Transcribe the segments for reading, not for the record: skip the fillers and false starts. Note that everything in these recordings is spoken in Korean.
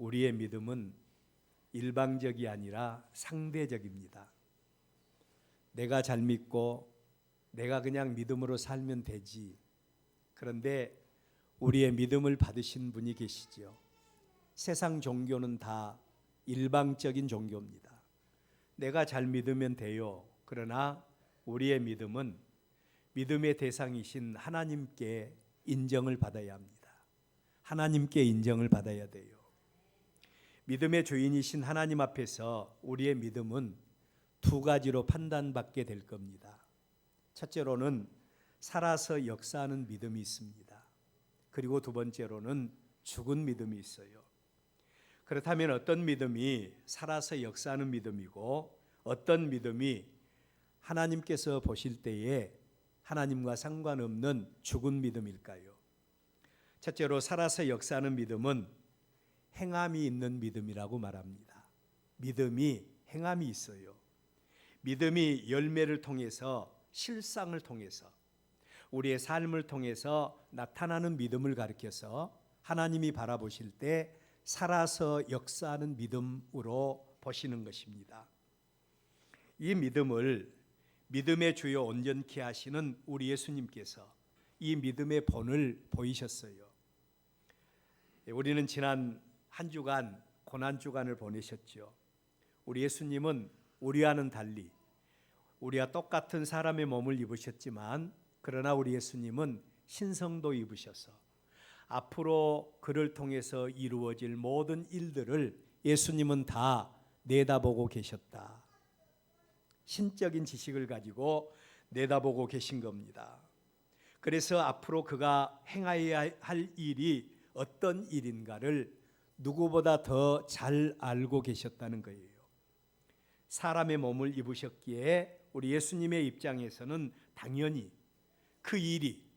우리의 믿음은 일방적이 아니라 상대적입니다. 내가 잘 믿고 내가 그냥 믿음으로 살면 되지. 그런데 우리의 믿음을 받으신 분이 계시죠. 세상 종교는 다 일방적인 종교입니다. 내가 잘 믿으면 돼요. 그러나 우리의 믿음은 믿음의 대상이신 하나님께 인정을 받아야 합니다. 하나님께 인정을 받아야 돼요. 믿음의 주인이신 하나님 앞에서 우리의 믿음은 두 가지로 판단받게 될 겁니다. 첫째로는 살아서 역사하는 믿음이 있습니다. 그리고 두 번째로는 죽은 믿음이 있어요. 그렇다면 어떤 믿음이 살아서 역사하는 믿음이고 어떤 믿음이 하나님께서 보실 때에 하나님과 상관없는 죽은 믿음일까요? 첫째로 살아서 역사하는 믿음은 행함이 있는 믿음이라고 말합니다. 믿음이 행함이 있어요. 믿음이 열매를 통해서 실상을 통해서 우리의 삶을 통해서 나타나는 믿음을 가리켜서 하나님이 바라보실 때 살아서 역사하는 믿음으로 보시는 것입니다. 이 믿음을 믿음의 주요 온전케 하시는 우리 예수님께서 이 믿음의 본을 보이셨어요. 우리는 지난 한 주간 고난주간을 보내셨죠. 우리 예수님은 우리와는 달리 우리와 똑같은 사람의 몸을 입으셨지만 그러나 우리 예수님은 신성도 입으셔서 앞으로 그를 통해서 이루어질 모든 일들을 예수님은 다 내다보고 계셨다. 신적인 지식을 가지고 내다보고 계신 겁니다. 그래서 앞으로 그가 행하여야 할 일이 어떤 일인가를 누구보다 더 잘 알고 계셨다는 거예요. 사람의 몸을 입으셨기에 우리 예수님의 입장에서는 당연히 그 일이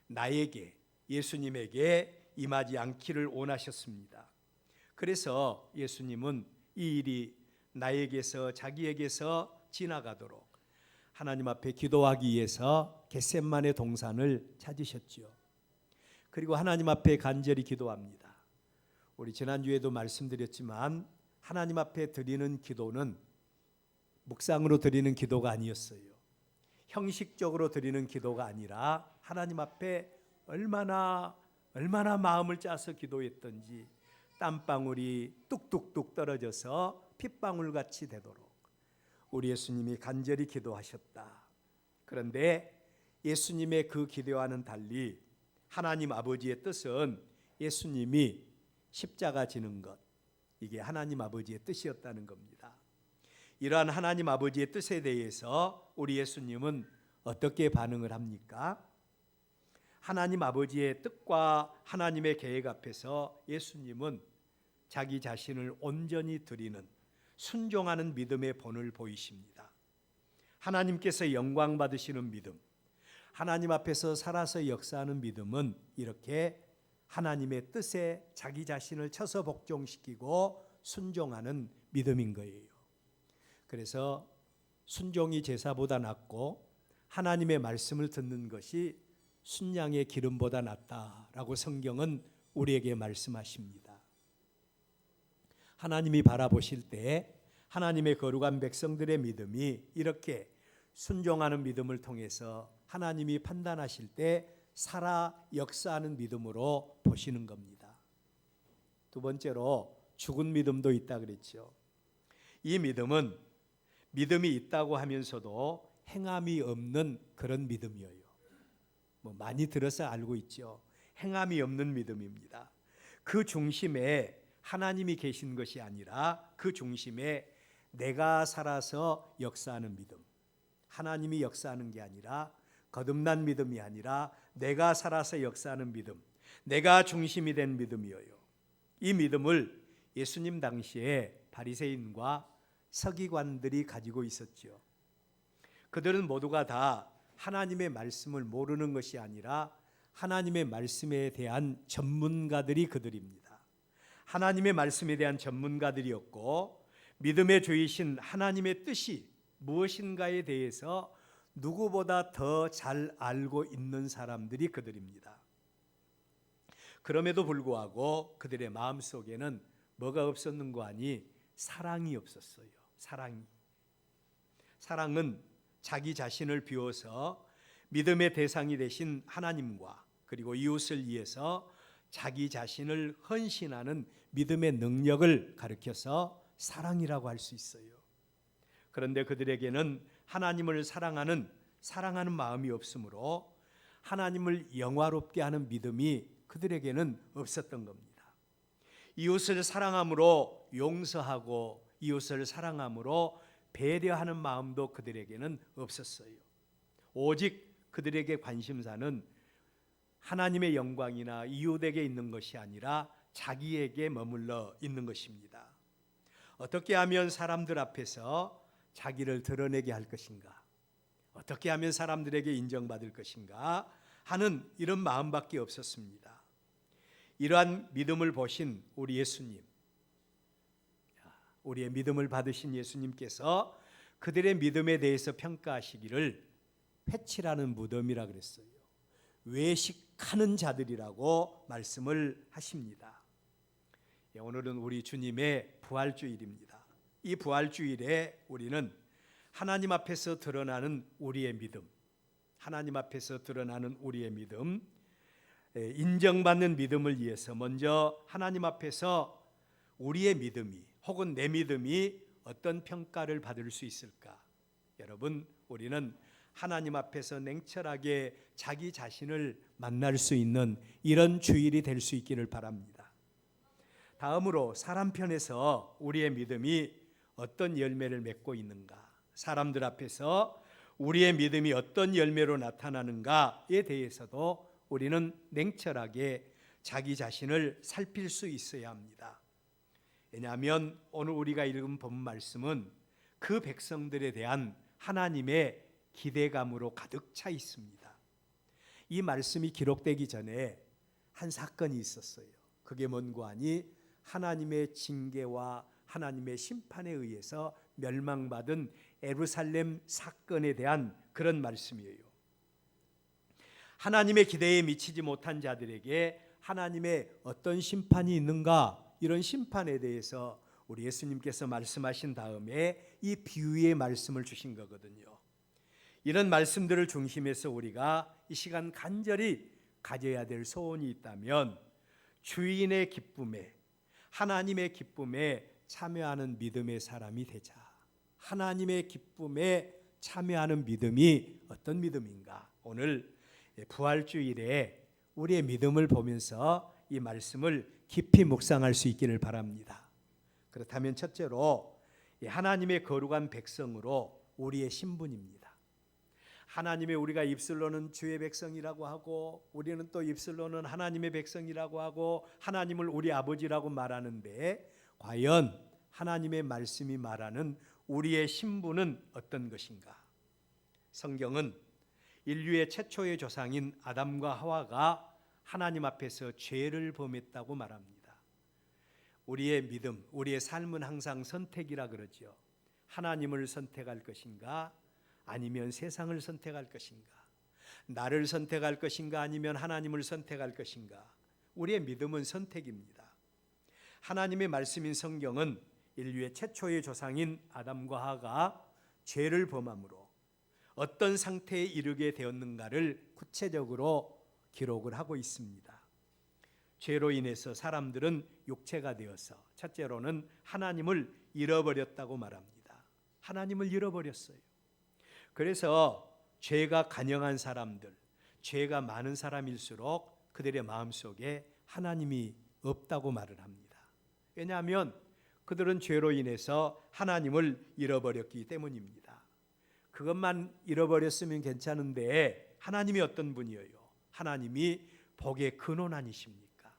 나에게 예수님에게 임하지 않기를 원하셨습니다. 그래서 예수님은 이 일이 나에게서 자기에게서 지나가도록 하나님 앞에 기도하기 위해서 겟셋마네 동산을 찾으셨죠. 그리고 하나님 앞에 간절히 기도합니다. 우리 지난주에도 말씀드렸지만 하나님 앞에 드리는 기도는 묵상으로 드리는 기도가 아니었어요. 형식적으로 드리는 기도가 아니라 하나님 앞에 얼마나 마음을 짜서 기도했던지 땀방울이 뚝뚝뚝 떨어져서 핏방울같이 되도록 우리 예수님이 간절히 기도하셨다. 그런데 예수님의 그 기도와는 달리 하나님 아버지의 뜻은 예수님이 십자가 지는 것, 이게 하나님 아버지의 뜻이었다는 겁니다. 이러한 하나님 아버지의 뜻에 대해서 우리 예수님은 어떻게 반응을 합니까? 하나님 아버지의 뜻과 하나님의 계획 앞에서 예수님은 자기 자신을 온전히 드리는 순종하는 믿음의 본을 보이십니다. 하나님께서 영광 받으시는 믿음, 하나님 앞에서 살아서 역사하는 믿음은 이렇게 하나님의 뜻에 자기 자신을 쳐서 복종시키고 순종하는 믿음인 거예요. 그래서 순종이 제사보다 낫고 하나님의 말씀을 듣는 것이 순양의 기름보다 낫다라고 성경은 우리에게 말씀하십니다. 하나님이 바라보실 때 하나님의 거룩한 백성들의 믿음이 이렇게 순종하는 믿음을 통해서 하나님이 판단하실 때 살아 역사하는 믿음으로 보시는 겁니다. 두 번째로 죽은 믿음도 있다 그랬죠. 이 믿음은 믿음이 있다고 하면서도 행함이 없는 그런 믿음이에요. 많이 들어서 알고 있죠. 행함이 없는 믿음입니다. 그 중심에 하나님이 계신 것이 아니라 그 중심에 내가 살아서 역사하는 믿음. 하나님이 역사하는 게 아니라 거듭난 믿음이 아니라 내가 살아서 역사하는 믿음. 내가 중심이 된 믿음이에요. 이 믿음을 예수님 당시에 바리새인과 서기관들이 가지고 있었죠. 그들은 모두가 다 하나님의 말씀을 모르는 것이 아니라 하나님의 말씀에 대한 전문가들이 그들입니다. 하나님의 말씀에 대한 전문가들이었고 믿음의 주이신 하나님의 뜻이 무엇인가에 대해서 누구보다 더 잘 알고 있는 사람들이 그들입니다. 그럼에도 불구하고 그들의 마음속에는 뭐가 없었는고 하니 사랑이 없었어요. 사랑은 자기 자신을 비워서 믿음의 대상이 되신 하나님과 그리고 이웃을 위해서 자기 자신을 헌신하는 믿음의 능력을 가리켜서 사랑이라고 할 수 있어요. 그런데 그들에게는 하나님을 사랑하는 마음이 없으므로 하나님을 영화롭게 하는 믿음이 그들에게는 없었던 겁니다. 이웃을 사랑함으로 용서하고 이웃을 사랑함으로 배려하는 마음도 그들에게는 없었어요. 오직 그들에게 관심사는 하나님의 영광이나 이웃에게 있는 것이 아니라 자기에게 머물러 있는 것입니다. 어떻게 하면 사람들 앞에서 자기를 드러내게 할 것인가? 어떻게 하면 사람들에게 인정받을 것인가? 하는 이런 마음밖에 없었습니다. 이러한 믿음을 보신 우리 예수님, 우리의 믿음을 받으신 예수님께서 그들의 믿음에 대해서 평가하시기를 회칠하는 무덤이라 그랬어요. 외식하는 자들이라고 말씀을 하십니다. 오늘은 우리 주님의 부활주일입니다. 이 부활주일에 우리는 하나님 앞에서 드러나는 우리의 믿음, 인정받는 믿음을 위해서 먼저 하나님 앞에서 우리의 믿음이 혹은 내 믿음이 어떤 평가를 받을 수 있을까? 여러분, 우리는 하나님 앞에서 냉철하게 자기 자신을 만날 수 있는 이런 주일이 될 수 있기를 바랍니다. 다음으로 사람 편에서 우리의 믿음이 어떤 열매를 맺고 있는가? 사람들 앞에서 우리의 믿음이 어떤 열매로 나타나는가에 대해서도 우리는 냉철하게 자기 자신을 살필 수 있어야 합니다. 왜냐하면 오늘 우리가 읽은 본 말씀은 그 백성들에 대한 하나님의 기대감으로 가득 차 있습니다. 이 말씀이 기록되기 전에 한 사건이 있었어요. 그게 뭔고 하니 하나님의 징계와 하나님의 심판에 의해서 멸망받은 예루살렘 사건에 대한 그런 말씀이에요. 하나님의 기대에 미치지 못한 자들에게 하나님의 어떤 심판이 있는가, 이런 심판에 대해서 우리 예수님께서 말씀하신 다음에 이 비유의 말씀을 주신 거거든요. 이런 말씀들을 중심해서 우리가 이 시간 간절히 가져야 될 소원이 있다면 주인의 기쁨에, 하나님의 기쁨에 참여하는 믿음의 사람이 되자. 하나님의 기쁨에 참여하는 믿음이 어떤 믿음인가? 오늘 부활주일에 우리의 믿음을 보면서 이 말씀을 깊이 묵상할 수 있기를 바랍니다. 그렇다면 첫째로 하나님의 거룩한 백성으로 우리의 신분입니다. 하나님의 우리가 입술로는 주의 백성이라고 하고 우리는 또 입술로는 하나님의 백성이라고 하고 하나님을 우리 아버지라고 말하는데 과연 하나님의 말씀이 말하는 우리의 신분은 어떤 것인가? 성경은 인류의 최초의 조상인 아담과 하와가 하나님 앞에서 죄를 범했다고 말합니다. 우리의 믿음, 우리의 삶은 항상 선택이라 그러죠. 하나님을 선택할 것인가? 아니면 세상을 선택할 것인가? 나를 선택할 것인가? 아니면 하나님을 선택할 것인가? 우리의 믿음은 선택입니다. 하나님의 말씀인 성경은 인류의 최초의 조상인 아담과 하와가 죄를 범함으로 어떤 상태에 이르게 되었는가를 구체적으로 기록을 하고 있습니다. 죄로 인해서 사람들은 육체가 되어서 첫째로는 하나님을 잃어버렸다고 말합니다. 하나님을 잃어버렸어요. 그래서 죄가 간영한 사람들, 죄가 많은 사람일수록 그들의 마음속에 하나님이 없다고 말을 합니다. 왜냐하면 그들은 죄로 인해서 하나님을 잃어버렸기 때문입니다. 그것만 잃어버렸으면 괜찮은데 하나님이 어떤 분이에요? 하나님이 복의 근원 아니십니까?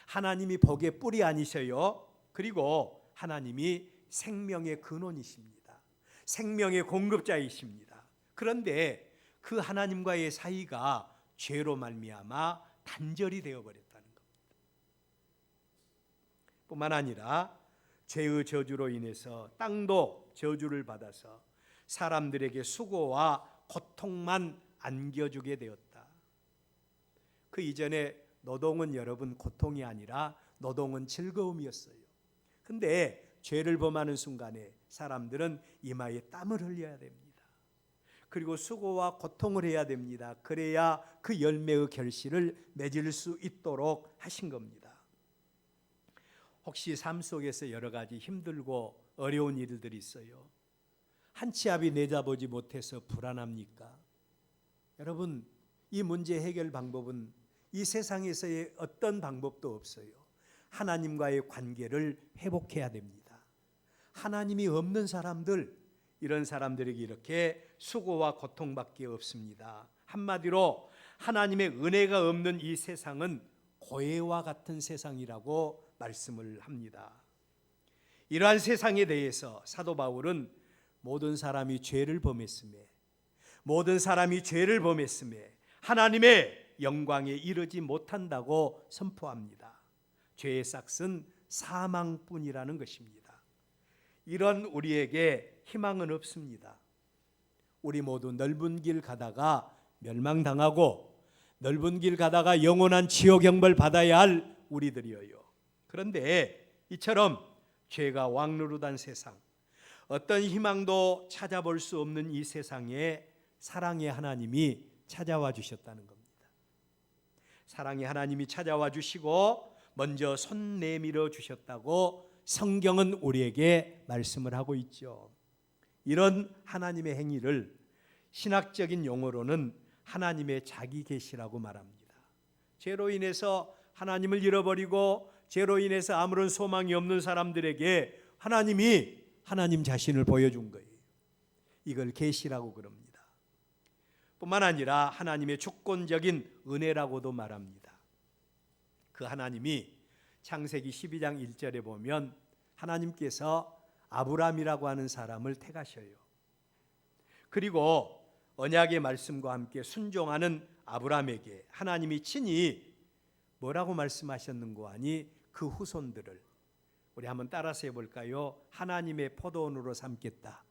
하나님이 복의 뿌리 아니셔요? 그리고 하나님이 생명의 근원이십니다. 생명의 공급자이십니다. 그런데 그 하나님과의 사이가 죄로 말미암아 단절이 되어버렸다는 겁니다. 뿐만 아니라 죄의 저주로 인해서 땅도 저주를 받아서 사람들에게 수고와 고통만 안겨주게 되었다. 그 이전에 노동은 여러분 고통이 아니라 노동은 즐거움이었어요. 근데 죄를 범하는 순간에 사람들은 이마에 땀을 흘려야 됩니다. 그리고 수고와 고통을 해야 됩니다. 그래야 그 열매의 결실을 맺을 수 있도록 하신 겁니다. 혹시 삶 속에서 여러 가지 힘들고 어려운 일들이 있어요. 한 치 앞이 내다보지 못해서 불안합니까? 여러분, 이 문제 해결 방법은 이 세상에서의 어떤 방법도 없어요. 하나님과의 관계를 회복해야 됩니다. 하나님이 없는 사람들, 이런 사람들에게 이렇게 수고와 고통밖에 없습니다. 한마디로 하나님의 은혜가 없는 이 세상은 고해와 같은 세상이라고 말씀을 합니다. 이러한 세상에 대해서 사도 바울은 모든 사람이 죄를 범했음에 하나님의 영광에 이르지 못한다고 선포합니다. 죄의 싹은 사망뿐이라는 것입니다. 이런 우리에게 희망은 없습니다. 우리 모두 넓은 길 가다가 멸망당하고 넓은 길 가다가 영원한 지옥 형벌 받아야 할 우리들이어요. 그런데 이처럼 죄가 왕노릇한 세상, 어떤 희망도 찾아볼 수 없는 이 세상에 사랑의 하나님이 찾아와 주셨다는 겁니다. 사랑의 하나님이 찾아와 주시고 먼저 손 내밀어 주셨다고 성경은 우리에게 말씀을 하고 있죠. 이런 하나님의 행위를 신학적인 용어로는 하나님의 자기 계시라고 말합니다. 죄로 인해서 하나님을 잃어버리고 죄로 인해서 아무런 소망이 없는 사람들에게 하나님이 하나님 자신을 보여준 거예요. 이걸 계시라고 그럽니다. 뿐만 아니라 하나님의 주권적인 은혜라고도 말합니다. 그 하나님이 창세기 12장 1절에 보면 하나님께서 아브람이라고 하는 사람을 택하셔요. 그리고 언약의 말씀과 함께 순종하는 아브람에게 하나님이 친히 뭐라고 말씀하셨는고 하니 그 후손들을 우리 한번 따라서 해볼까요? 하나님의 포도원으로 삼겠다.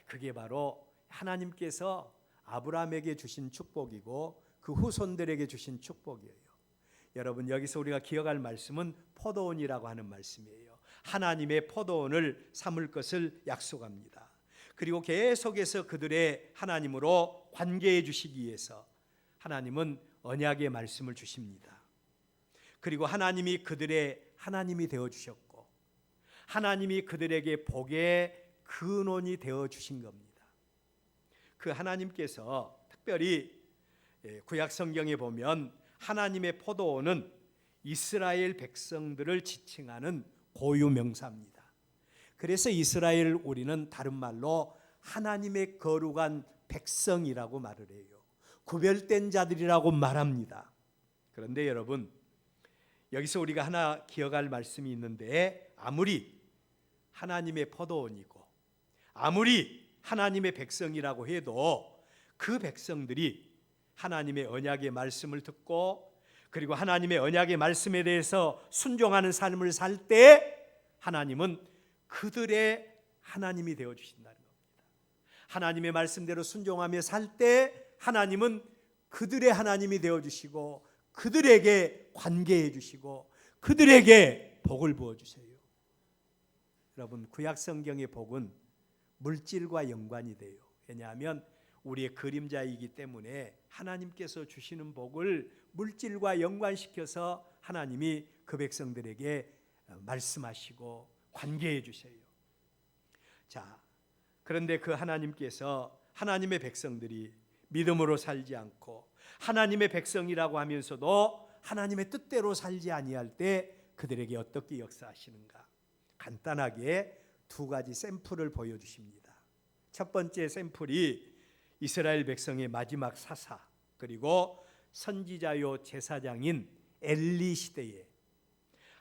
그게 바로 하나님께서 아브람에게 주신 축복이고 그 후손들에게 주신 축복이에요. 여러분, 여기서 우리가 기억할 말씀은 포도원이라고 하는 말씀이에요. 하나님의 포도원을 삼을 것을 약속합니다. 그리고 계속해서 그들의 하나님으로 관계해 주시기 위해서 하나님은 언약의 말씀을 주십니다. 그리고 하나님이 그들의 하나님이 되어 주셨고 하나님이 그들에게 복의 근원이 되어 주신 겁니다. 그 하나님께서 특별히 구약 성경에 보면 하나님의 포도원은 이스라엘 백성들을 지칭하는 고유 명사입니다. 그래서 이스라엘 우리는 다른 말로 하나님의 거룩한 백성이라고 말을 해요. 구별된 자들이라고 말합니다. 그런데 여러분, 여기서 우리가 하나 기억할 말씀이 있는데 아무리 하나님의 포도원이고 아무리 하나님의 백성이라고 해도 그 백성들이 하나님의 언약의 말씀을 듣고 그리고 하나님의 언약의 말씀에 대해서 순종하는 삶을 살 때 하나님은 그들의 하나님이 되어 주신다는 겁니다. 하나님의 말씀대로 순종하며 살 때 하나님은 그들의 하나님이 되어 주시고 그들에게 관계해 주시고 그들에게 복을 부어 주세요. 여러분, 구약 성경의 복은 물질과 연관이 돼요. 왜냐하면 우리의 그림자이기 때문에 하나님께서 주시는 복을 물질과 연관시켜서 하나님이 그 백성들에게 말씀하시고 관계해 주세요. 자, 그런데 그 하나님께서 하나님의 백성들이 믿음으로 살지 않고 하나님의 백성이라고 하면서도 하나님의 뜻대로 살지 아니할 때 그들에게 어떻게 역사하시는가? 간단하게 두 가지 샘플을 보여주십니다. 첫 번째 샘플이 이스라엘 백성의 마지막 사사 그리고 선지자요 제사장인 엘리 시대에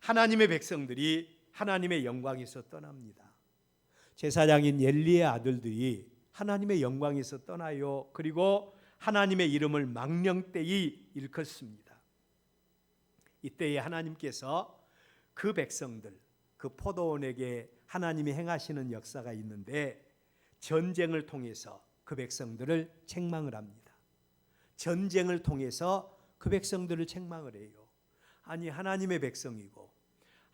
하나님의 백성들이 하나님의 영광에서 떠납니다. 제사장인 엘리의 아들들이 하나님의 영광에서 떠나요. 그리고 하나님의 이름을 망령되이 일컫습니다. 이때에 하나님께서 그 백성들, 그 포도원에게 하나님이 행하시는 역사가 있는데 전쟁을 통해서 그 백성들을 책망을 합니다. 전쟁을 통해서 그 백성들을 책망을 해요. 아니, 하나님의 백성이고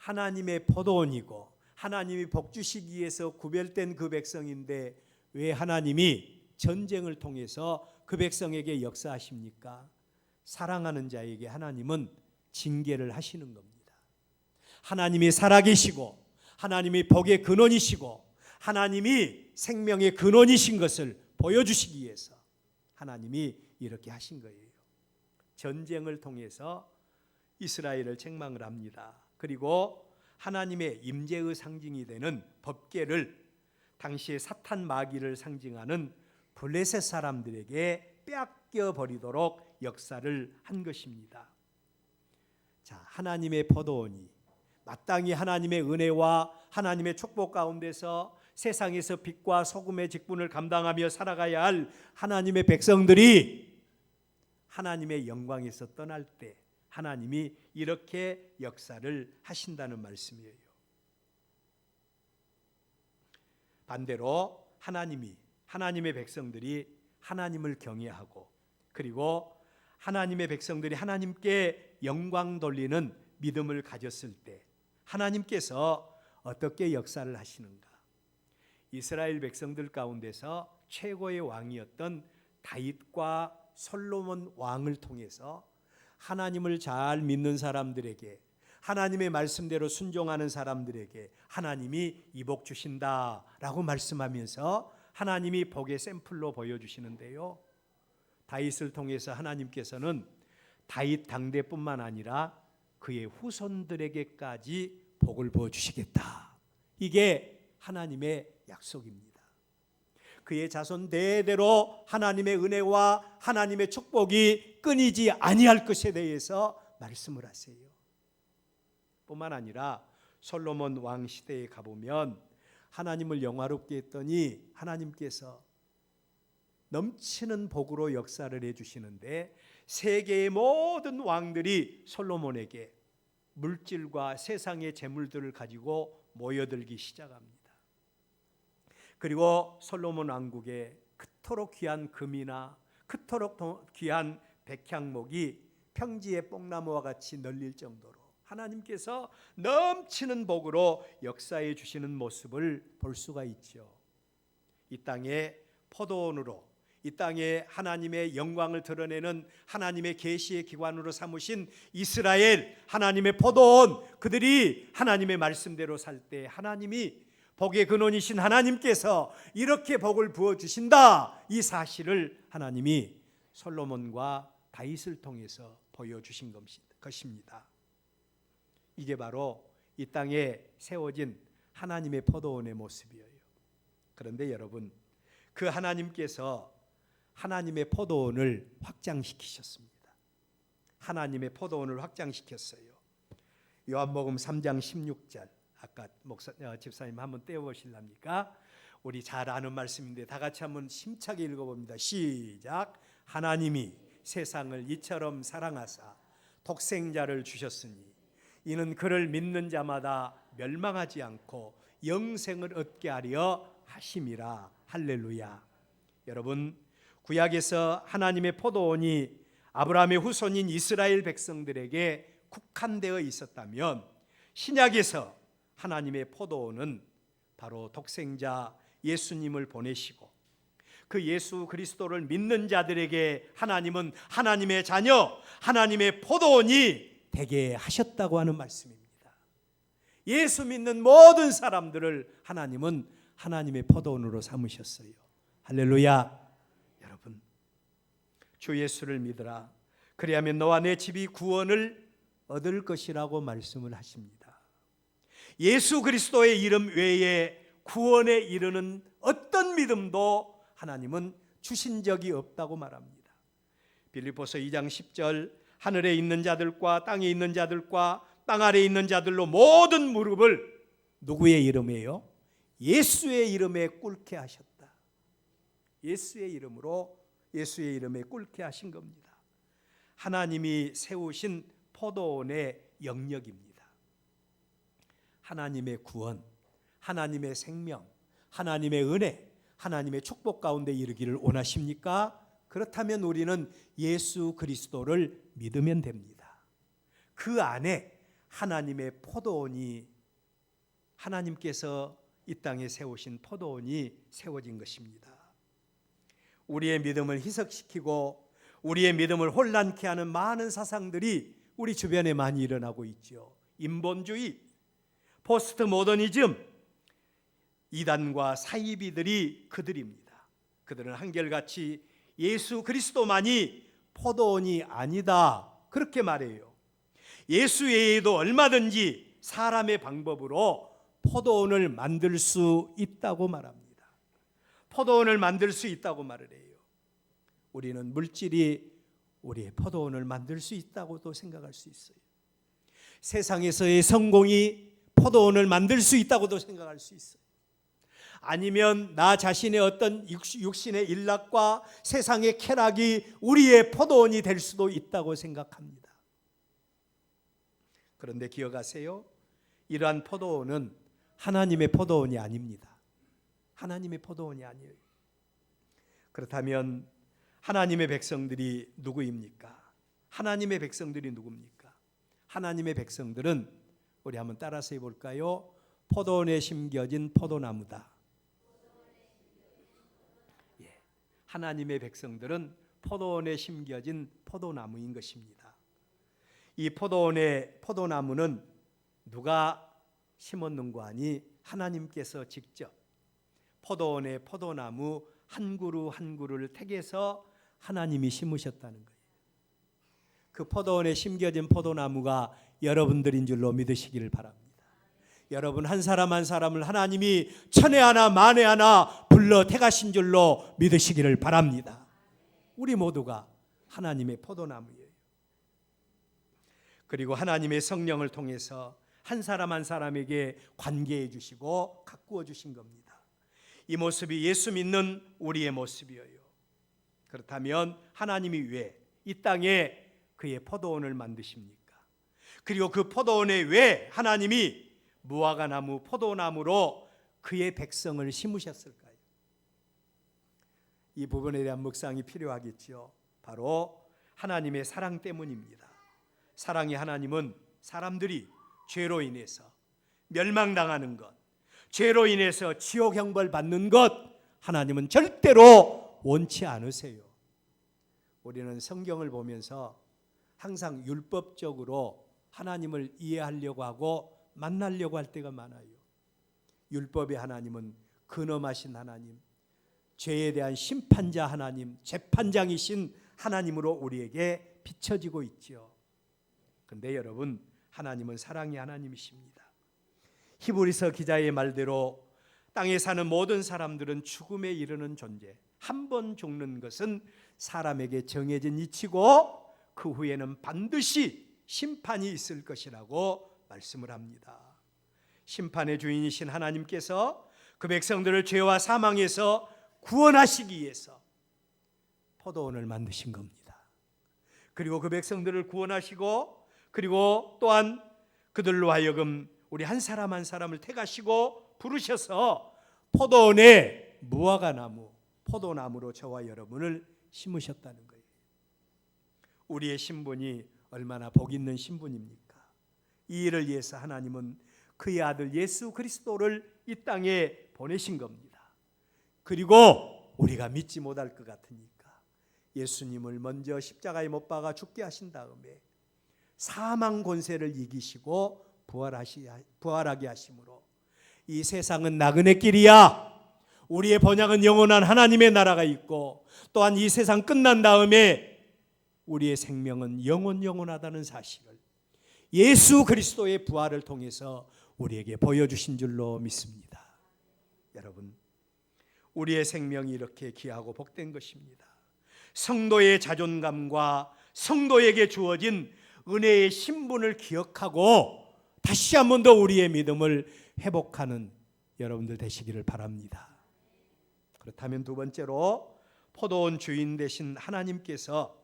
하나님의 포도원이고 하나님이 복 주시기 위해서 구별된 그 백성인데 왜 하나님이 전쟁을 통해서 그 백성에게 역사하십니까? 사랑하는 자에게 하나님은 징계를 하시는 겁니다. 하나님이 살아계시고 하나님이 복의 근원이시고 하나님이 생명의 근원이신 것을 보여주시기 위해서 하나님이 이렇게 하신 거예요. 전쟁을 통해서 이스라엘을 책망을 합니다. 그리고 하나님의 임재의 상징이 되는 법궤를 당시의 사탄 마귀를 상징하는 블레셋 사람들에게 빼앗겨 버리도록 역사를 한 것입니다. 자, 하나님의 포도원이 마땅히 하나님의 은혜와 하나님의 축복 가운데서 세상에서 빛과 소금의 직분을 감당하며 살아가야 할 하나님의 백성들이 하나님의 영광에서 떠날 때 하나님이 이렇게 역사를 하신다는 말씀이에요. 반대로 하나님의 백성들이 하나님을 경외하고 그리고 하나님의 백성들이 하나님께 영광 돌리는 믿음을 가졌을 때 하나님께서 어떻게 역사를 하시는가? 이스라엘 백성들 가운데서 최고의 왕이었던 다윗과 솔로몬 왕을 통해서 하나님을 잘 믿는 사람들에게 하나님의 말씀대로 순종하는 사람들에게 하나님이 이 복 주신다라고 말씀하면서 하나님이 복의 샘플로 보여주시는데요. 다윗을 통해서 하나님께서는 다윗 당대뿐만 아니라 그의 후손들에게까지 복을 부어주시겠다. 이게 하나님의 약속입니다. 그의 자손 대대로 하나님의 은혜와 하나님의 축복이 끊이지 아니할 것에 대해서 말씀을 하세요. 뿐만 아니라 솔로몬 왕 시대에 가보면 하나님을 영화롭게 했더니 하나님께서 넘치는 복으로 역사를 해주시는데 세계의 모든 왕들이 솔로몬에게 물질과 세상의 재물들을 가지고 모여들기 시작합니다. 그리고 솔로몬 왕국에 그토록 귀한 금이나 그토록 귀한 백향목이 평지의 뽕나무와 같이 널릴 정도로 하나님께서 넘치는 복으로 역사해 주시는 모습을 볼 수가 있죠. 이 땅에 포도원으로 이 땅에 하나님의 영광을 드러내는 하나님의 계시의 기관으로 삼으신 이스라엘 하나님의 포도원, 그들이 하나님의 말씀대로 살 때 하나님이 복의 근원이신 하나님께서 이렇게 복을 부어주신다, 이 사실을 하나님이 솔로몬과 다윗을 통해서 보여주신 것입니다. 이게 바로 이 땅에 세워진 하나님의 포도원의 모습이에요. 그런데 여러분, 그 하나님께서 하나님의 포도원을 확장시키셨습니다. 하나님의 포도원을 확장시켰어요. 요한복음 3장 16절, 아까 집사님 한번 떼어보실랍니까? 우리 잘 아는 말씀인데 다 같이 한번 심차게 읽어봅니다. 시작. 하나님이 세상을 이처럼 사랑하사 독생자를 주셨으니 이는 그를 믿는 자마다 멸망하지 않고 영생을 얻게 하려 하심이라. 할렐루야. 여러분, 구약에서 하나님의 포도원이 아브라함의 후손인 이스라엘 백성들에게 국한되어 있었다면 신약에서 하나님의 포도원은 바로 독생자 예수님을 보내시고 그 예수 그리스도를 믿는 자들에게 하나님은 하나님의 자녀, 하나님의 포도원이 되게 하셨다고 하는 말씀입니다. 예수 믿는 모든 사람들을 하나님은 하나님의 포도원으로 삼으셨어요. 할렐루야. 여러분, 주 예수를 믿으라. 그리하면 너와 내 집이 구원을 얻을 것이라고 말씀을 하십니다. 예수 그리스도의 이름 외에 구원에 이르는 어떤 믿음도 하나님은 주신 적이 없다고 말합니다. 빌립보서 2장 10절, 하늘에 있는 자들과 땅에 있는 자들과 땅 아래에 있는 자들로 모든 무릎을 누구의 이름이에요? 예수의 이름에 꿇게 하셨다. 예수의 이름으로, 예수의 이름에 꿇게 하신 겁니다. 하나님이 세우신 포도원의 영역입니다. 하나님의 구원, 하나님의 생명, 하나님의 은혜, 하나님의 축복 가운데 이르기를 원하십니까? 그렇다면 우리는 예수 그리스도를 믿으면 됩니다. 그 안에 하나님의 포도원이, 하나님께서 이 땅에 세우신 포도원이 세워진 것입니다. 우리의 믿음을 희석시키고 우리의 믿음을 혼란케 하는 많은 사상들이 우리 주변에 많이 일어나고 있죠. 인본주의, 포스트 모더니즘, 이단과 사이비들이 그들입니다. 그들은 한결같이 예수 그리스도만이 포도원이 아니다, 그렇게 말해요. 예수 외에도 얼마든지 사람의 방법으로 포도원을 만들 수 있다고 말합니다. 포도원을 만들 수 있다고 말을 해요. 우리는 물질이 우리의 포도원을 만들 수 있다고도 생각할 수 있어요. 세상에서의 성공이 포도원을 만들 수 있다고도 생각할 수 있어요. 아니면 나 자신의 어떤 육신의 일락과 세상의 쾌락이 우리의 포도원이 될 수도 있다고 생각합니다. 그런데 기억하세요. 이러한 포도원은 하나님의 포도원이 아닙니다. 하나님의 포도원이 아니에요. 그렇다면 하나님의 백성들이 누구입니까? 하나님의 백성들이 누굽니까? 하나님의 백성들은 우리 한번 따라서 해볼까요? 포도원에 심겨진 포도나무다. 하나님의 백성들은 포도원에 심겨진 포도나무인 것입니다. 이 포도원의 포도나무는 누가 심었는가 하니 하나님께서 직접 포도원의 포도나무 한 그루 한 그루를 택해서 하나님이 심으셨다는 거예요. 그 포도원에 심겨진 포도나무가 여러분들인 줄로 믿으시기를 바랍니다. 여러분 한 사람 한 사람을 하나님이 천에 하나 만에 하나 불러 택하신 줄로 믿으시기를 바랍니다. 우리 모두가 하나님의 포도나무예요. 그리고 하나님의 성령을 통해서 한 사람 한 사람에게 관계해 주시고 가꾸어 주신 겁니다. 이 모습이 예수 믿는 우리의 모습이에요. 그렇다면 하나님이 왜 이 땅에 그의 포도원을 만드십니까? 그리고 그 포도원에 왜 하나님이 무화과나무, 포도나무로 그의 백성을 심으셨을까요? 이 부분에 대한 묵상이 필요하겠죠. 바로 하나님의 사랑 때문입니다. 사랑의 하나님은 사람들이 죄로 인해서 멸망당하는 것, 죄로 인해서 지옥 형벌 받는 것, 하나님은 절대로 원치 않으세요. 우리는 성경을 보면서 항상 율법적으로 하나님을 이해하려고 하고 만나려고 할 때가 많아요. 율법의 하나님은 근엄하신 하나님, 죄에 대한 심판자 하나님, 재판장이신 하나님으로 우리에게 비춰지고 있죠. 그런데 여러분, 하나님은 사랑의 하나님이십니다. 히브리서 기자의 말대로 땅에 사는 모든 사람들은 죽음에 이르는 존재, 한 번 죽는 것은 사람에게 정해진 이치고 그 후에는 반드시 심판이 있을 것이라고 말씀을 합니다. 심판의 주인이신 하나님께서 그 백성들을 죄와 사망에서 구원하시기 위해서 포도원을 만드신 겁니다. 그리고 그 백성들을 구원하시고 그리고 또한 그들로 하여금 우리 한 사람 한 사람을 택하시고 부르셔서 포도원에 무화과나무, 포도나무로 저와 여러분을 심으셨다는 거예요. 우리의 신분이 얼마나 복 있는 신분입니까? 이 일을 위해서 하나님은 그의 아들 예수 그리스도를 이 땅에 보내신 겁니다. 그리고 우리가 믿지 못할 것 같으니까 예수님을 먼저 십자가에 못 박아 죽게 하신 다음에 사망 권세를 이기시고 부활하게 하심으로 이 세상은 나그네 길이야, 우리의 번약은 영원한 하나님의 나라가 있고 또한 이 세상 끝난 다음에 우리의 생명은 영원하다는 사실을 예수 그리스도의 부활을 통해서 우리에게 보여주신 줄로 믿습니다. 여러분, 우리의 생명이 이렇게 귀하고 복된 것입니다. 성도의 자존감과 성도에게 주어진 은혜의 신분을 기억하고 다시 한 번 더 우리의 믿음을 회복하는 여러분들 되시기를 바랍니다. 그렇다면 두 번째로 포도원 주인 되신 하나님께서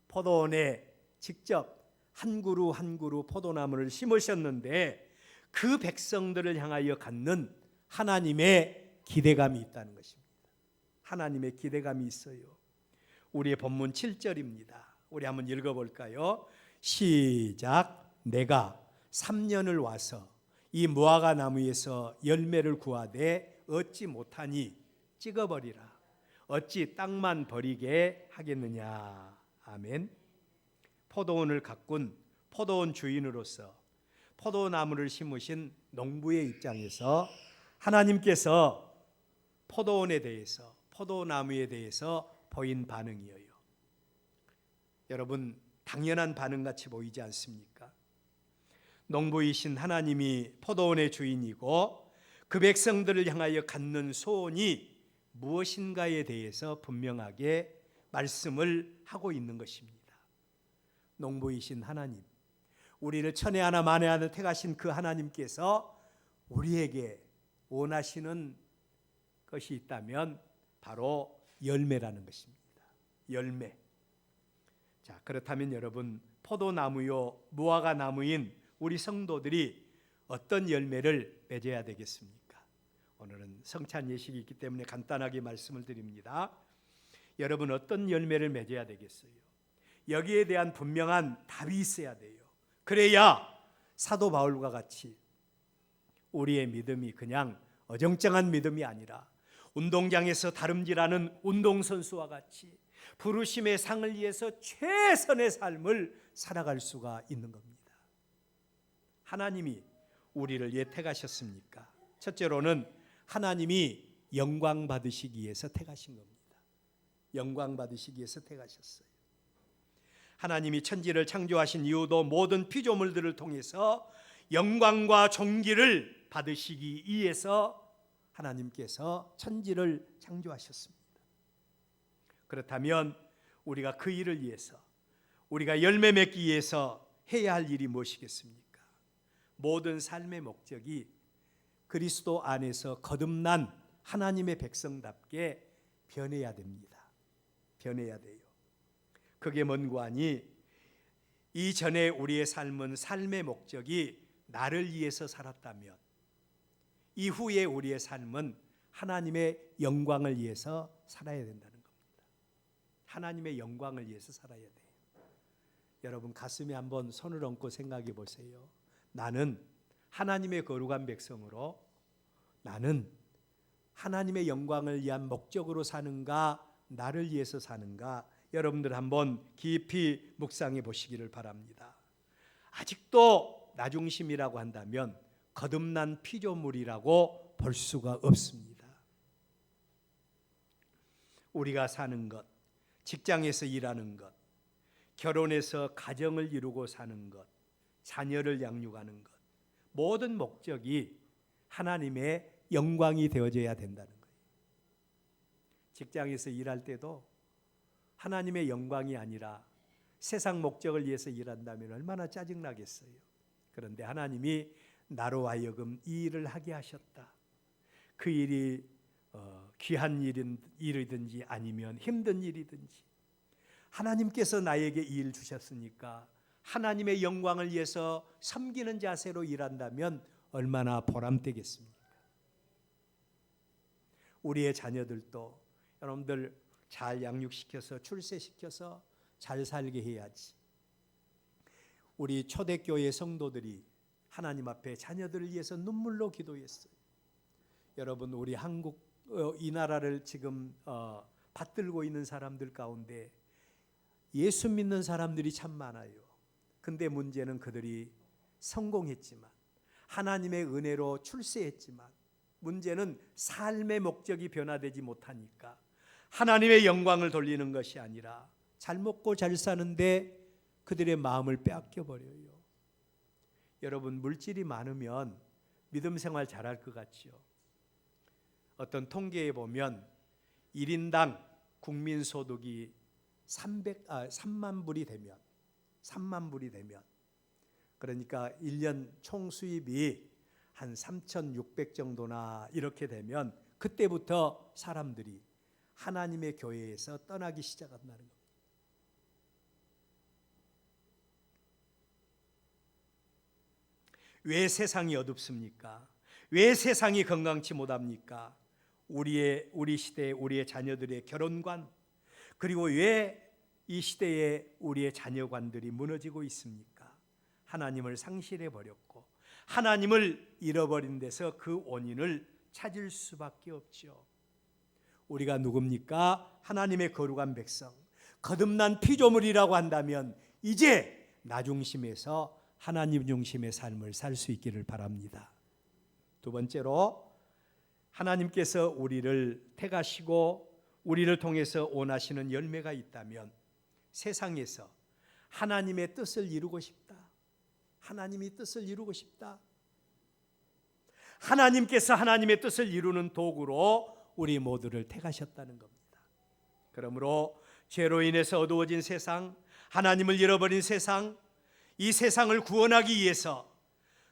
포도원에 직접 한 그루 한 그루 포도나무를 심으셨는데 그 백성들을 향하여 갖는 하나님의 기대감이 있다는 것입니다. 하나님의 기대감이 있어요. 우리의 본문 7절입니다. 우리 한번 읽어볼까요? 시작. 내가 3년을 와서 이 무화과 나무에서 열매를 구하되 얻지 못하니 찍어버리라. 어찌 땅만 버리게 하겠느냐. 아멘. 포도원을 가꾼 포도원 주인으로서 포도나무를 심으신 농부의 입장에서 하나님께서 포도원에 대해서, 포도나무에 대해서 보인 반응이에요. 여러분, 당연한 반응같이 보이지 않습니까? 농부이신 하나님이 포도원의 주인이고 그 백성들을 향하여 갖는 소원이 무엇인가에 대해서 분명하게 말씀을 하고 있는 것입니다. 농부이신 하나님, 우리를 천에 하나 만에 하나 택하신 그 하나님께서 우리에게 원하시는 것이 있다면 바로 열매라는 것입니다. 열매. 자, 그렇다면 여러분, 포도나무요 무화과 나무인 우리 성도들이 어떤 열매를 맺어야 되겠습니까? 오늘은 성찬 예식이 있기 때문에 간단하게 말씀을 드립니다. 여러분, 어떤 열매를 맺어야 되겠어요? 여기에 대한 분명한 답이 있어야 돼요. 그래야 사도 바울과 같이 우리의 믿음이 그냥 어정쩡한 믿음이 아니라 운동장에서 다름질하는 운동선수와 같이 부르심의 상을 위해서 최선의 삶을 살아갈 수가 있는 겁니다. 하나님이 우리를 왜 택하셨습니까? 첫째로는 하나님이 영광 받으시기 위해서 택하신 겁니다. 영광 받으시기 위해서 택하셨어요. 하나님이 천지를 창조하신 이유도 모든 피조물들을 통해서 영광과 존귀를 받으시기 위해서 하나님께서 천지를 창조하셨습니다. 그렇다면 우리가 그 일을 위해서, 우리가 열매 맺기 위해서 해야 할 일이 무엇이겠습니까? 모든 삶의 목적이 그리스도 안에서 거듭난 하나님의 백성답게 변해야 됩니다. 변해야 돼요. 그게 뭔고 하니, 이전에 우리의 삶은 삶의 목적이 나를 위해서 살았다면 이후에 우리의 삶은 하나님의 영광을 위해서 살아야 된다는 겁니다. 하나님의 영광을 위해서 살아야 돼요. 여러분, 가슴에 한번 손을 얹고 생각해 보세요. 나는 하나님의 거룩한 백성으로, 나는 하나님의 영광을 위한 목적으로 사는가, 나를 위해서 사는가? 여러분들 한번 깊이 묵상해 보시기를 바랍니다. 아직도 나 중심이라고 한다면 거듭난 피조물이라고 볼 수가 없습니다. 우리가 사는 것, 직장에서 일하는 것, 결혼해서 가정을 이루고 사는 것, 자녀를 양육하는 것, 모든 목적이 하나님의 영광이 되어져야 된다는 거예요. 직장에서 일할 때도 하나님의 영광이 아니라 세상 목적을 위해서 일한다면 얼마나 짜증나겠어요. 그런데 하나님이 나로 하여금 이 일을 하게 하셨다. 그 일이 귀한 일이든지 아니면 힘든 일이든지 하나님께서 나에게 이 일 주셨으니까 하나님의 영광을 위해서 섬기는 자세로 일한다면 얼마나 보람되겠습니까? 우리의 자녀들도 여러분들 잘 양육시켜서 출세시켜서 잘 살게 해야지. 우리 초대교회 성도들이 하나님 앞에 자녀들을 위해서 눈물로 기도했어요. 여러분, 우리 한국 이 나라를 지금 받들고 있는 사람들 가운데 예수 믿는 사람들이 참 많아요. 근데 문제는 그들이 성공했지만, 하나님의 은혜로 출세했지만, 문제는 삶의 목적이 변화되지 못하니까 하나님의 영광을 돌리는 것이 아니라 잘 먹고 잘 사는데 그들의 마음을 빼앗겨 버려요. 여러분, 물질이 많으면 믿음 생활 잘할 것 같죠? 어떤 통계에 보면 1인당 국민소득이 3만 불이 되면, 그러니까 1년 총 수입이 한 3,600 정도나 이렇게 되면 그때부터 사람들이 하나님의 교회에서 떠나기 시작한다는 겁니다. 왜 세상이 어둡습니까? 왜 세상이 건강치 못합니까? 우리 시대에 우리의 자녀들의 결혼관, 그리고 왜 이 시대에 우리의 자녀관들이 무너지고 있습니까? 하나님을 상실해 버렸고 하나님을 잃어버린 데서 그 원인을 찾을 수밖에 없죠. 우리가 누굽니까? 하나님의 거룩한 백성, 거듭난 피조물이라고 한다면 이제 나 중심에서 하나님 중심의 삶을 살 수 있기를 바랍니다. 두 번째로, 하나님께서 우리를 택하시고 우리를 통해서 원하시는 열매가 있다면 세상에서 하나님의 뜻을 이루고 싶다. 하나님의 뜻을 이루고 싶다. 하나님께서 하나님의 뜻을 이루는 도구로 우리 모두를 택하셨다는 겁니다. 그러므로 죄로 인해서 어두워진 세상, 하나님을 잃어버린 세상, 이 세상을 구원하기 위해서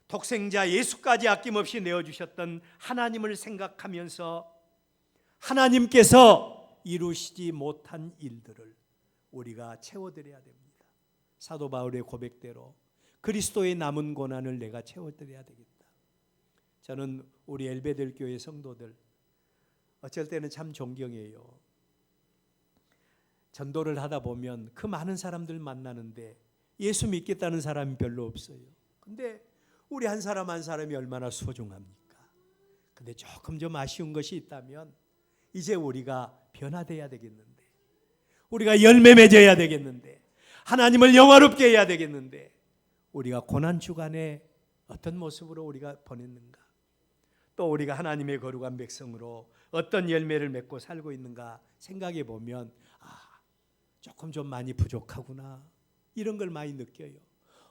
독생자 예수까지 아낌없이 내어주셨던 하나님을 생각하면서 하나님께서 이루시지 못한 일들을 우리가 채워드려야 됩니다. 사도 바울의 고백대로 그리스도의 남은 고난을 내가 채워드려야 되겠다. 저는 우리 엘베델 교회 성도들 어쩔 때는 참 존경해요. 전도를 하다 보면 그 많은 사람들 만나는데 예수 믿겠다는 사람이 별로 없어요. 근데 우리 한 사람 한 사람이 얼마나 소중합니까? 근데 조금 좀 아쉬운 것이 있다면 이제 우리가 변화돼야 되겠는데, 우리가 열매 맺어야 되겠는데, 하나님을 영화롭게 해야 되겠는데, 우리가 고난 주간에 어떤 모습으로 우리가 보냈는가, 또 우리가 하나님의 거룩한 백성으로 어떤 열매를 맺고 살고 있는가 생각해 보면 조금 좀 많이 부족하구나, 이런 걸 많이 느껴요.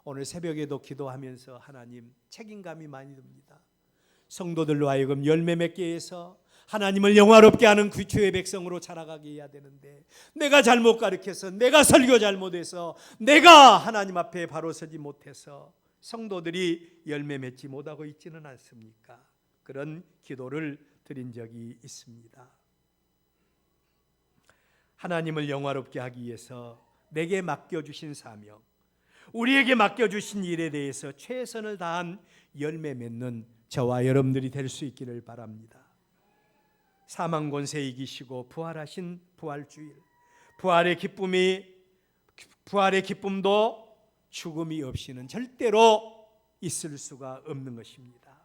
오늘 새벽에도 기도하면서 하나님 책임감이 많이 듭니다. 성도들로 하여금 열매 맺게 해서 하나님을 영화롭게 하는 귀초의 백성으로 자라가게 해야 되는데, 내가 잘못 가르쳐서, 내가 설교 잘못해서, 내가 하나님 앞에 바로 서지 못해서 성도들이 열매 맺지 못하고 있지는 않습니까? 그런 기도를 드린 적이 있습니다. 하나님을 영화롭게 하기 위해서 내게 맡겨주신 사명, 우리에게 맡겨주신 일에 대해서 최선을 다한 열매 맺는 저와 여러분들이 될 수 있기를 바랍니다. 사망 권세 이기시고 부활하신 부활주일, 부활의 기쁨도 죽음이 없이는 절대로 있을 수가 없는 것입니다.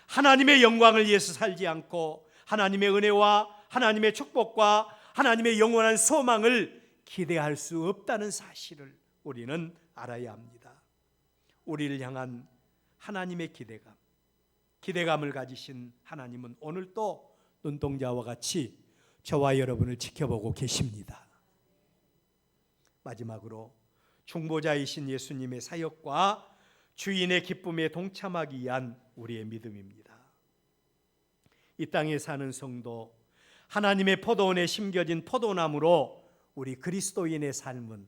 하나님의 영광을 위해서 살지 않고 하나님의 은혜와 하나님의 축복과 하나님의 영원한 소망을 기대할 수 없다는 사실을 우리는 알아야 합니다. 우리를 향한 하나님의 기대감을 가지신 하나님은 오늘 또 눈동자와 같이 저와 여러분을 지켜보고 계십니다. 마지막으로 중보자이신 예수님의 사역과 주인의 기쁨에 동참하기 위한 우리의 믿음입니다. 이 땅에 사는 성도, 하나님의 포도원에 심겨진 포도나무로 우리 그리스도인의 삶은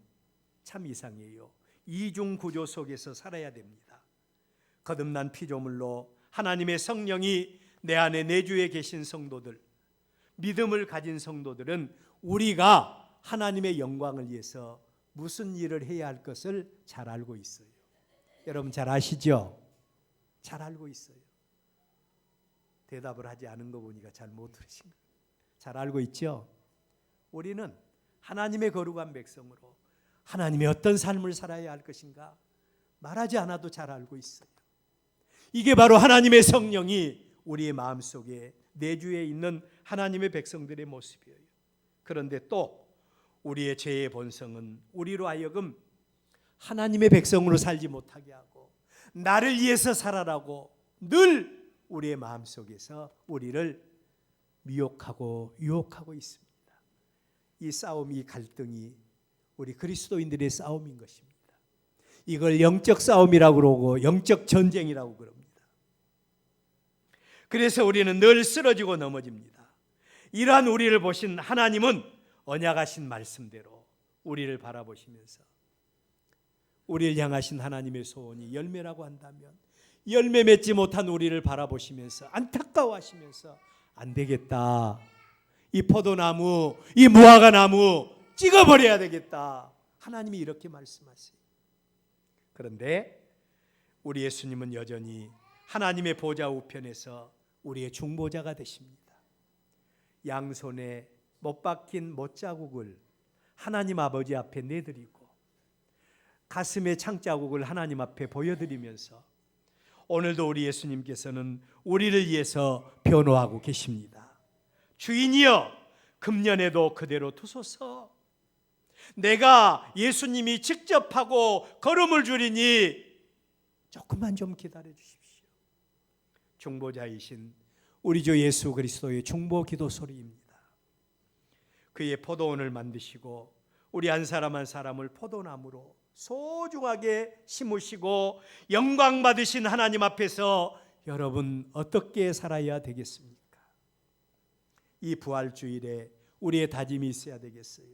참 이상해요. 이중 구조 속에서 살아야 됩니다. 거듭난 피조물로 하나님의 성령이 내 안에 내주에 계신 성도들, 믿음을 가진 성도들은 우리가 하나님의 영광을 위해서 무슨 일을 해야 할 것을 잘 알고 있어요. 여러분 잘 아시죠? 잘 알고 있어요. 대답을 하지 않은 거 보니까 잘 못 들으신 거예요. 잘 알고 있죠? 우리는 하나님의 거룩한 백성으로 하나님의 어떤 삶을 살아야 할 것인가 말하지 않아도 잘 알고 있어요. 이게 바로 하나님의 성령이 우리의 마음속에 내주에 있는 하나님의 백성들의 모습이에요. 그런데 또 우리의 죄의 본성은 우리로 하여금 하나님의 백성으로 살지 못하게 하고 나를 위해서 살아라고 늘 우리의 마음속에서 우리를 미혹하고 유혹하고 있습니다. 이 싸움이, 이 갈등이 우리 그리스도인들의 싸움인 것입니다. 이걸 영적 싸움이라고 그러고 영적 전쟁이라고 그럽니다. 그래서 우리는 늘 쓰러지고 넘어집니다. 이러한 우리를 보신 하나님은 언약하신 말씀대로 우리를 바라보시면서 우리를 향하신 하나님의 소원이 열매라고 한다면 열매 맺지 못한 우리를 바라보시면서 안타까워하시면서 안 되겠다, 이 포도나무, 이 무화과나무 찍어버려야 되겠다, 하나님이 이렇게 말씀하세요. 그런데 우리 예수님은 여전히 하나님의 보좌 우편에서 우리의 중보자가 되십니다. 양손에 못 박힌 못자국을 하나님 아버지 앞에 내드리고 가슴의 창자국을 하나님 앞에 보여드리면서 오늘도 우리 예수님께서는 우리를 위해서 변호하고 계십니다. 주인이여, 금년에도 그대로 두소서. 내가 예수님이 직접 하고 걸음을 주리니 조금만 좀 기다려 주십시오. 중보자이신 우리 주 예수 그리스도의 중보 기도 소리입니다. 그의 포도원을 만드시고 우리 한 사람 한 사람을 포도나무로 소중하게 심으시고 영광 받으신 하나님 앞에서 여러분 어떻게 살아야 되겠습니까? 이 부활주일에 우리의 다짐이 있어야 되겠어요.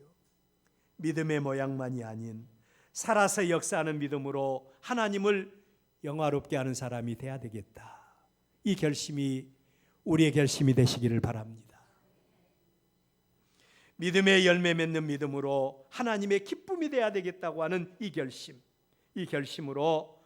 믿음의 모양만이 아닌 살아서 역사하는 믿음으로 하나님을 영화롭게 하는 사람이 돼야 되겠다. 이 결심이 우리의 결심이 되시기를 바랍니다. 믿음의 열매 맺는 믿음으로 하나님의 기쁨이 돼야 되겠다고 하는 이 결심으로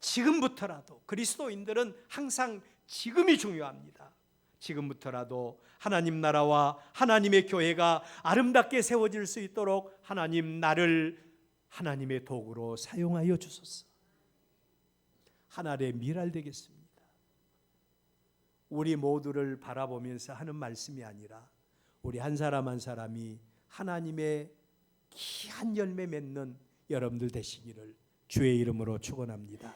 지금부터라도, 그리스도인들은 항상 지금이 중요합니다. 지금부터라도 하나님 나라와 하나님의 교회가 아름답게 세워질 수 있도록 하나님 나를 하나님의 도구로 사용하여 주소서. 하나님의 미랄 되겠습니다. 우리 모두를 바라보면서 하는 말씀이 아니라 우리 한 사람 한 사람이 하나님의 귀한 열매 맺는 여러분들 되시기를 주의 이름으로 축원합니다.